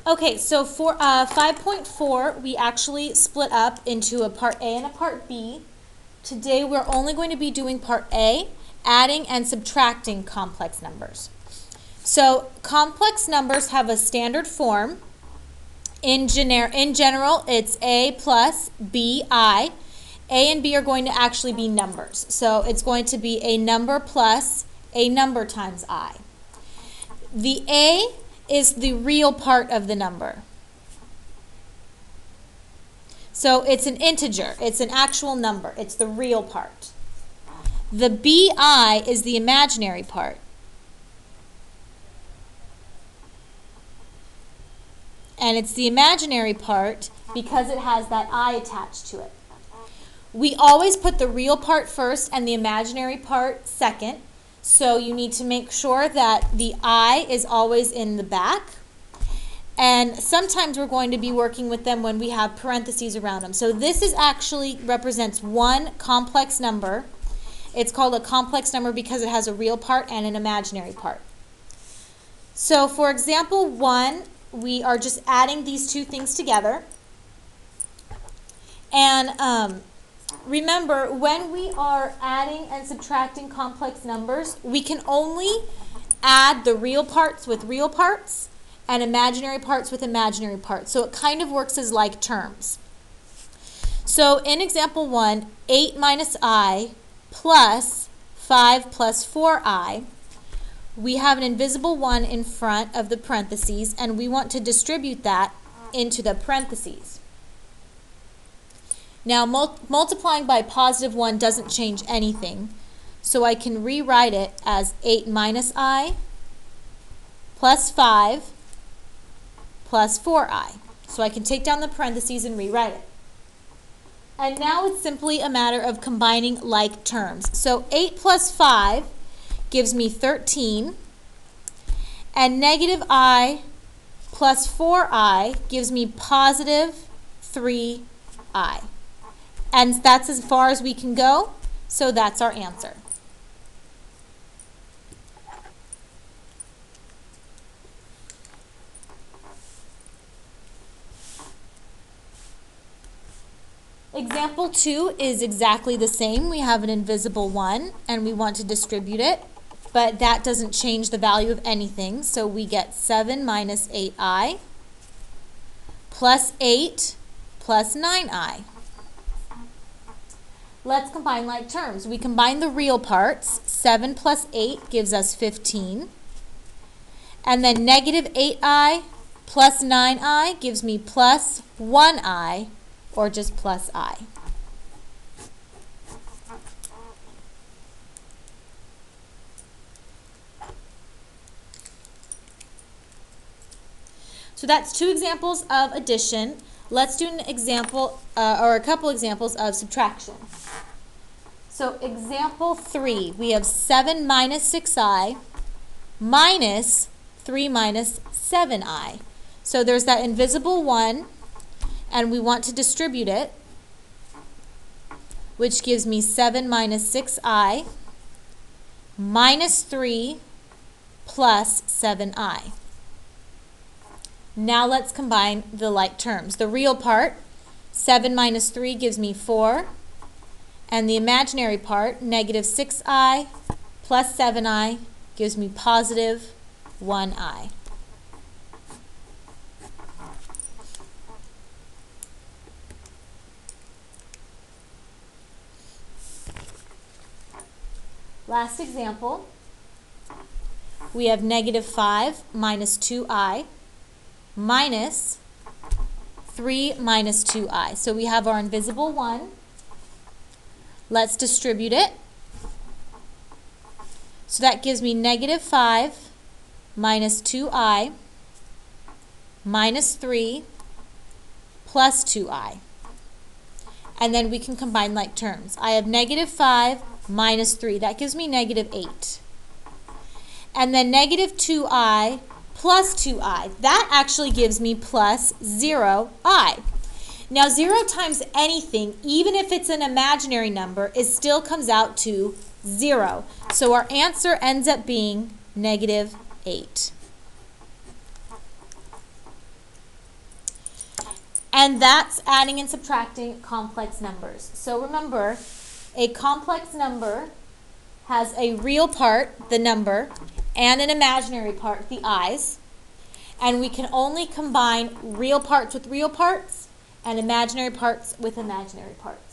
Okay, so for 5.4, we actually split up into a part A and a part B. Today we're only going to be doing part A, adding and subtracting complex numbers. So complex numbers have a standard form. In general, it's A plus BI. A and B are going to actually be numbers. So it's going to be a number plus a number times I. The A is the real part of the number. So it's an integer. It's an actual number. It's the real part. The BI is the imaginary part. And it's the imaginary part because it has that I attached to it. We always put the real part first and the imaginary part second. So you need to make sure that the I is always in the back. And sometimes we're going to be working with them when we have parentheses around them. So this is actually represents one complex number. It's called a complex number because it has a real part and an imaginary part. So for example 1, we are just adding these two things together. And remember, when we are adding and subtracting complex numbers, we can only add the real parts with real parts and imaginary parts with imaginary parts. So it kind of works as like terms. So in example 1, 8 minus I plus 5 plus 4I, we have an invisible 1 in front of the parentheses, and we want to distribute that into the parentheses. Now multiplying by positive 1 doesn't change anything, so I can rewrite it as 8 minus I plus 5 plus 4I. So I can take down the parentheses and rewrite it. And now it's simply a matter of combining like terms. So 8 plus 5 gives me 13, and negative I plus 4I gives me positive 3I. And that's as far as we can go, so that's our answer. Example 2 is exactly the same. We have an invisible 1 and we want to distribute it, but that doesn't change the value of anything. So we get 7 minus 8I plus 8 plus 9I. Let's combine like terms. We combine the real parts. 7 plus 8 gives us 15. And then negative 8I plus 9I gives me plus 1I, or just plus I. So that's two examples of addition. Let's do an example, or a couple examples of subtraction. So example 3, we have 7 minus 6I minus 3 minus 7I. So there's that invisible 1, and we want to distribute it, which gives me 7 minus 6I minus 3 plus 7I. Now let's combine the like terms. The real part, 7 minus 3 gives me 4, and the imaginary part, negative 6I plus 7I gives me positive 1I. Last example, we have negative 5 minus 2I minus 3 minus 2I. So we have our invisible 1. Let's distribute it. So that gives me negative 5 minus 2I minus 3 plus 2I. And then we can combine like terms. I have negative 5 minus 3. That gives me negative 8. And then negative 2I plus 2I. That actually gives me plus 0I. Now 0 times anything, even if it's an imaginary number, it still comes out to 0. So our answer ends up being negative 8. And that's adding and subtracting complex numbers. So remember, a complex number has a real part, the number, and an imaginary part, the i's. And we can only combine real parts with real parts and imaginary parts with imaginary parts.